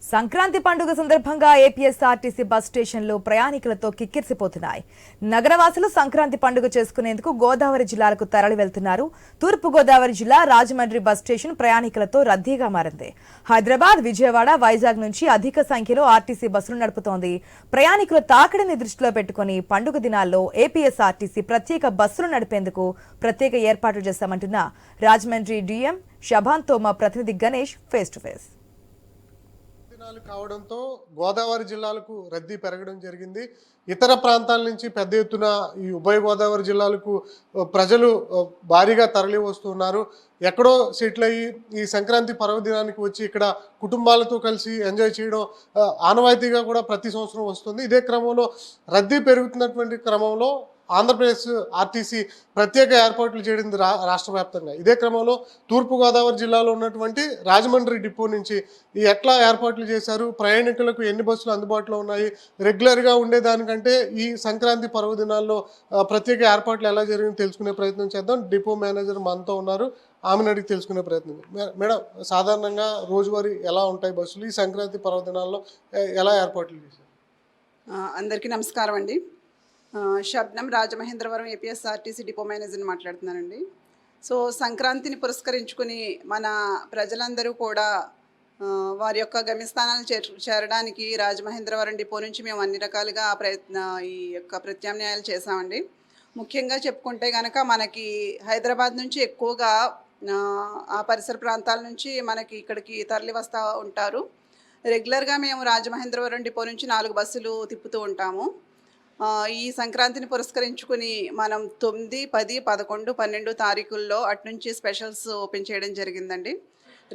సంక్రాంతి పండుగ సందర్భంగా APSRTC bus స్టేషన్లో ప్రయాణికులతో కిక్కిరిసిపోతున్నాయి. నగరవాసులు సంక్రాంతి పండుగ చేసుకునేందుకు గోదావరి జిల్లాలకు తరలి వెళ్తున్నారు. తూర్పు గోదావరి జిల్లా రాజమండ్రి బస్ స్టేషన్ ప్రయాణికులతో రద్దీగా మారింది. హైదరాబాద్, విజయవాడ, వైజాగ్ నుంచి అధిక సంఖ్యలో ఆర్టీసీ బస్సులు నడుపుతోంది. ప్రయాణికుల తాకిడిని దృష్టిలో పెట్టుకుని పండుగ దినాల్లో ఏపీఎస్ఆర్టీసీ ప్రత్యేక బస్సులు నడిపేందుకు ప్రత్యేక ఏర్పాట్లు చేశామంటున్న రాజమండ్రి డీఎం షబాన్తో మా ప్రతినిధి గణేష్ ఫేస్ టు ఫేస్. కావడంతో గోదావరి జిల్లాలకు రద్దీ పెరగడం జరిగింది. ఇతర ప్రాంతాల నుంచి పెద్ద ఎత్తున ఈ ఉభయ గోదావరి జిల్లాలకు ప్రజలు భారీగా తరలి వస్తున్నారు. ఎక్కడో సెటిల్ అయ్యి ఈ సంక్రాంతి పర్వదినానికి వచ్చి ఇక్కడ కుటుంబాలతో కలిసి ఎంజాయ్ చేయడం ఆనవాయితీగా కూడా ప్రతి సంవత్సరం వస్తుంది. ఇదే క్రమంలో రద్దీ పెరుగుతున్నటువంటి క్రమంలో ఆంధ్రప్రదేశ్ ఆర్టీసీ ప్రత్యేక ఏర్పాట్లు చేయడం రాష్ట్ర వ్యాప్తంగా. ఇదే క్రమంలో తూర్పుగోదావరి జిల్లాలో ఉన్నటువంటి రాజమండ్రి డిపో నుంచి ఎట్లా ఏర్పాట్లు చేశారు, ప్రయాణికులకు ఎన్ని బస్సులు అందుబాటులో ఉన్నాయి, రెగ్యులర్గా ఉండేదానికంటే ఈ సంక్రాంతి పర్వదినాల్లో ప్రత్యేక ఏర్పాట్లు ఎలా జరిగింది తెలుసుకునే ప్రయత్నం చేద్దాం. డిపో మేనేజర్ మనతో ఉన్నారు, ఆమెను అడిగి తెలుసుకునే ప్రయత్నం. మేడం, సాధారణంగా రోజువారీ ఎలా ఉంటాయి బస్సులు, ఈ సంక్రాంతి పర్వదినాల్లో ఎలా ఏర్పాట్లు చేశారు? అందరికీ నమస్కారం అండి. షబ్నం, రాజమహేంద్రవరం ఏపీఎస్ఆర్టీసీ డిపో మేనేజర్ని మాట్లాడుతున్నానండి. సో సంక్రాంతిని పురస్కరించుకుని మన ప్రజలందరూ కూడా వారి యొక్క గమ్యస్థానాలు చేరడానికి రాజమహేంద్రవరం డిపో నుంచి మేము అన్ని రకాలుగా ఈ యొక్క ప్రత్యామ్నాయాలు చేసామండి. ముఖ్యంగా చెప్పుకుంటే కనుక మనకి హైదరాబాద్ నుంచి ఎక్కువగా ఆ పరిసర ప్రాంతాల నుంచి మనకి ఇక్కడికి తరలి వస్తూ ఉంటారు. రెగ్యులర్గా మేము రాజమహేంద్రవరం డిపో నుంచి 4 బస్సులు తిప్పుతూ ఉంటాము. ఈ సంక్రాంతిని పురస్కరించుకుని మనం 9, 10, 11, 12 తారీఖుల్లో అటు నుంచి స్పెషల్స్ ఓపెన్ చేయడం జరిగిందండి.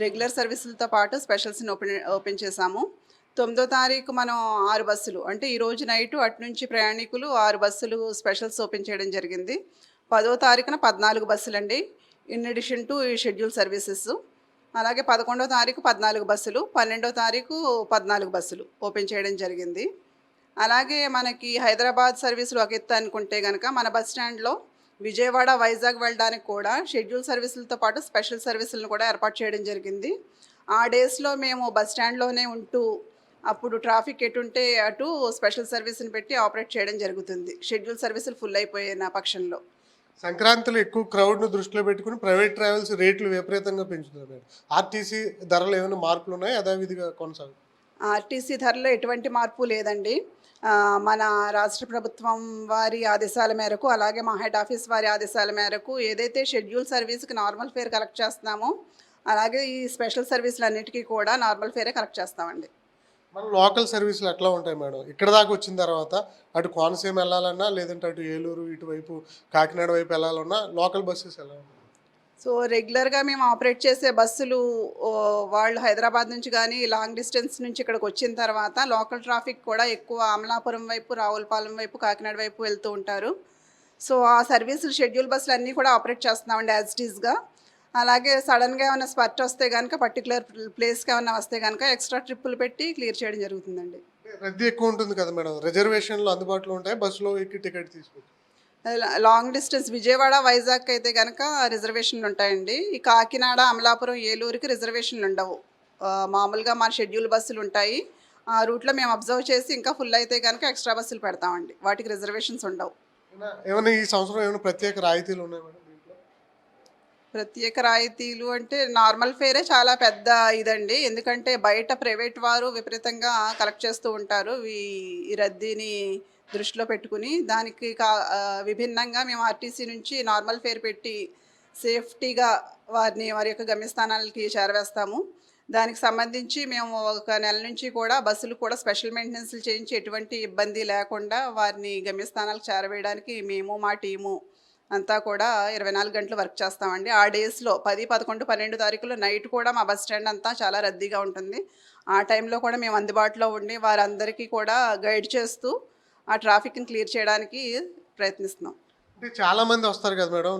రెగ్యులర్ సర్వీసులతో పాటు స్పెషల్స్ని ఓపెన్ చేశాము. 9వ తారీఖు మనం 6 బస్సులు, అంటే ఈరోజు నైటు అటు నుంచి ప్రయాణికులు 6 బస్సులు స్పెషల్స్ ఓపెన్ చేయడం జరిగింది. 10వ తారీఖున 14 బస్సులు అండి, in addition to schedule services. అలాగే 11వ తారీఖు 14 బస్సులు, 12వ తారీఖు 14 బస్సులు ఓపెన్ చేయడం జరిగింది. అలాగే మనకి హైదరాబాద్ సర్వీసులు ఒక ఎత్తు అనుకుంటే కనుక మన బస్ స్టాండ్లో విజయవాడ, వైజాగ్ వెళ్ళడానికి కూడా షెడ్యూల్ సర్వీసులతో పాటు స్పెషల్ సర్వీసులను కూడా ఏర్పాటు చేయడం జరిగింది. ఆ డేస్లో మేము బస్ స్టాండ్లోనే ఉంటూ అప్పుడు ట్రాఫిక్ ఎటుంటే అటు స్పెషల్ సర్వీస్ని పెట్టి ఆపరేట్ చేయడం జరుగుతుంది, షెడ్యూల్ సర్వీసులు ఫుల్ అయిపోయిన పక్షంలో. సంక్రాంతిలో ఎక్కువ క్రౌడ్ను దృష్టిలో పెట్టుకుని ప్రైవేట్ ట్రావెల్స్ రేట్లు విపరీతంగా పెంచుతున్నారు. ఆర్టీసీ ధరలు ఏమైనా మార్పులు ఉన్నాయి, యథావిధిగా కొనసాగు? ఆర్టీసీ ధరలో ఎటువంటి మార్పు లేదండి. మన రాష్ట్ర ప్రభుత్వం వారి ఆదేశాల మేరకు, అలాగే మా హెడ్ ఆఫీస్ వారి ఆదేశాల మేరకు ఏదైతే షెడ్యూల్ సర్వీస్కి నార్మల్ ఫేర్ కలెక్ట్ చేస్తున్నామో అలాగే ఈ స్పెషల్ సర్వీసులు అన్నిటికీ కూడా నార్మల్ ఫేరే కలెక్ట్ చేస్తామండి. మన లోకల్ సర్వీసులు ఎట్లా ఉంటాయి మేడం? ఇక్కడ దాకా వచ్చిన తర్వాత అటు కోనసీమ వెళ్ళాలన్నా, లేదంటే అటు ఏలూరు, ఇటువైపు కాకినాడ వైపు వెళ్ళాలన్నా లోకల్ బస్సెస్ ఎలా ఉంటాయి? సో రెగ్యులర్గా మేము ఆపరేట్ చేసే బస్సులు వాళ్ళు హైదరాబాద్ నుంచి కానీ లాంగ్ డిస్టెన్స్ నుంచి ఇక్కడికి వచ్చిన తర్వాత లోకల్ ట్రాఫిక్ కూడా ఎక్కువ అమలాపురం వైపు, రావులపాలెం వైపు, కాకినాడ వైపు వెళ్తూ ఉంటారు. సో ఆ సర్వీసులు షెడ్యూల్ బస్సులు అన్నీ కూడా ఆపరేట్ చేస్తున్నామండి యాజ్ ఇట్ ఈస్గా. అలాగే సడన్గా ఏమైనా స్పర్ట్ వస్తే కనుక, పర్టికులర్ ప్లేస్కి ఏమైనా వస్తే కనుక ఎక్స్ట్రా ట్రిప్పులు పెట్టి క్లియర్ చేయడం జరుగుతుందండి. రద్దీ ఎక్కువ ఉంటుంది కదా మేడం, రిజర్వేషన్లు అందుబాటులో ఉంటాయి, బస్సులో ఎక్కి టికెట్ తీసుకుంటాం? లాంగ్ డిస్టెన్స్ విజయవాడ, వైజాగ్ అయితే కనుక రిజర్వేషన్లు ఉంటాయండి. ఈ కాకినాడ, అమలాపురం, ఏలూరుకి రిజర్వేషన్లు ఉండవు. మామూలుగా మన షెడ్యూల్ బస్సులు ఉంటాయి. ఆ రూట్లో మేము అబ్జర్వ్ చేసి ఇంకా ఫుల్ అయితే కనుక ఎక్స్ట్రా బస్సులు పెడతామండి, వాటికి రిజర్వేషన్స్ ఉండవు. ఏమైనా ఈ సంవత్సరం ఏమైనా ప్రత్యేక రాయితీలు ఉన్నాయి మేడం? ప్రత్యేక రాయితీలు అంటే నార్మల్ ఫేరే చాలా పెద్ద ఇదండి. ఎందుకంటే బయట ప్రైవేట్ వారు విపరీతంగా కలెక్ట్ చేస్తూ ఉంటారు ఈ రద్దీని దృష్టిలో పెట్టుకుని. దానికి విభిన్నంగా మేము ఆర్టీసీ నుంచి నార్మల్ ఫేర్ పెట్టి సేఫ్టీగా వారి యొక్క గమ్యస్థానాలకి చేరవేస్తాము. దానికి సంబంధించి మేము 1 నెల నుంచి కూడా బస్సులు కూడా స్పెషల్ మెయింటెనెన్స్లు చేయించి ఎటువంటి ఇబ్బంది లేకుండా వారిని గమ్యస్థానాలకు చేరవేయడానికి మేము, మా టీము అంతా కూడా 24 గంటలు వర్క్ చేస్తామండి. ఆ డేస్లో 10, 11, 12 తారీఖులో నైట్ కూడా మా బస్ స్టాండ్ అంతా చాలా రద్దీగా ఉంటుంది. ఆ టైంలో కూడా మేము అందుబాటులో ఉండి వారందరికీ కూడా గైడ్ చేస్తూ ఆ ట్రాఫిక్ని క్లియర్ చేయడానికి ప్రయత్నిస్తున్నాం. అంటే చాలామంది వస్తారు కదా మేడం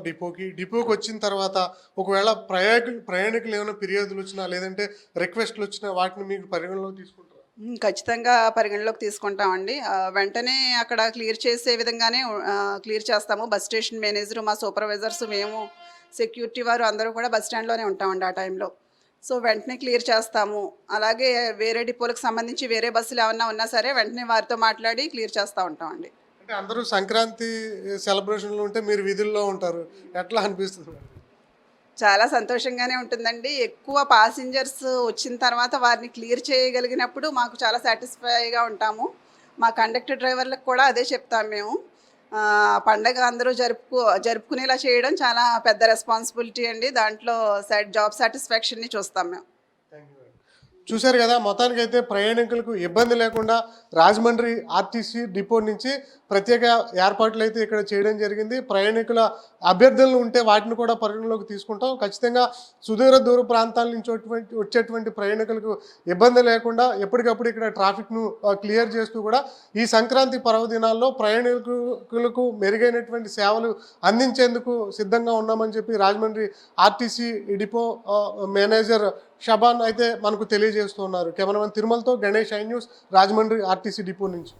డిపోకి వచ్చిన తర్వాత ఒకవేళ ప్రయాణికులు ఏమైనా ఫిర్యాదులు వచ్చినా, లేదంటే రిక్వెస్ట్లు వచ్చినా వాటిని మీకు పరిగణలోకి తీసుకుంటారు? ఖచ్చితంగా పరిగణలోకి తీసుకుంటామండి. వెంటనే అక్కడ క్లియర్ చేసే విధంగానే క్లియర్ చేస్తాము. బస్ స్టేషన్ మేనేజరు, మా సూపర్వైజర్స్, మేము, సెక్యూరిటీ వారు అందరూ కూడా బస్ స్టాండ్లోనే ఉంటామండి ఆ టైంలో. సో వెంటనే క్లియర్ చేస్తాము. అలాగే వేరే డిపోలకు సంబంధించి వేరే బస్సులు ఏమన్నా ఉన్నా సరే వెంటనే వారితో మాట్లాడి క్లియర్ చేస్తూ ఉంటామండి. అంటే అందరూ సంక్రాంతి సెలబ్రేషన్లు ఉంటే మీరు విధుల్లో ఉంటారు, ఎట్లా అనిపిస్తుంది? చాలా సంతోషంగానే ఉంటుందండి. ఎక్కువ పాసింజర్స్ వచ్చిన తర్వాత వారిని క్లియర్ చేయగలిగినప్పుడు మాకు చాలా సాటిస్ఫైగా ఉంటాము. మా కండక్టర్ డ్రైవర్లకు కూడా అదే చెప్తాము మేము. పండగ అందరూ జరుపుకునేలా చేయడం చాలా పెద్ద రెస్పాన్సిబిలిటీ అండి. దాంట్లో జాబ్ సాటిస్ఫాక్షన్ని చూస్తాం మేము. చూశారు కదా, మొత్తానికైతే ప్రయాణికులకు ఇబ్బంది లేకుండా రాజమండ్రి ఆర్టీసీ డిపో నుంచి ప్రత్యేక ఏర్పాట్లు అయితే ఇక్కడ చేయడం జరిగింది. ప్రయాణికుల అభ్యర్థనలు ఉంటే వాటిని కూడా పరిగణలోకి తీసుకుంటాం. ఖచ్చితంగా సుదూర దూర ప్రాంతాల నుంచి వచ్చేటువంటి ప్రయాణికులకు ఇబ్బంది లేకుండా ఎప్పటికప్పుడు ఇక్కడ ట్రాఫిక్ను క్లియర్ చేస్తూ కూడా ఈ సంక్రాంతి పర్వదినాల్లో ప్రయాణికులకు మెరుగైనటువంటి సేవలు అందించేందుకు సిద్ధంగా ఉన్నామని చెప్పి Rajahmundry RTC depot manager Shaban అయితే మనకు తెలియజేస్తున్నారు. కెమెరామెన్ తిరుమలతో Ganesh, I News, Rajahmundry RTC depot నుంచి.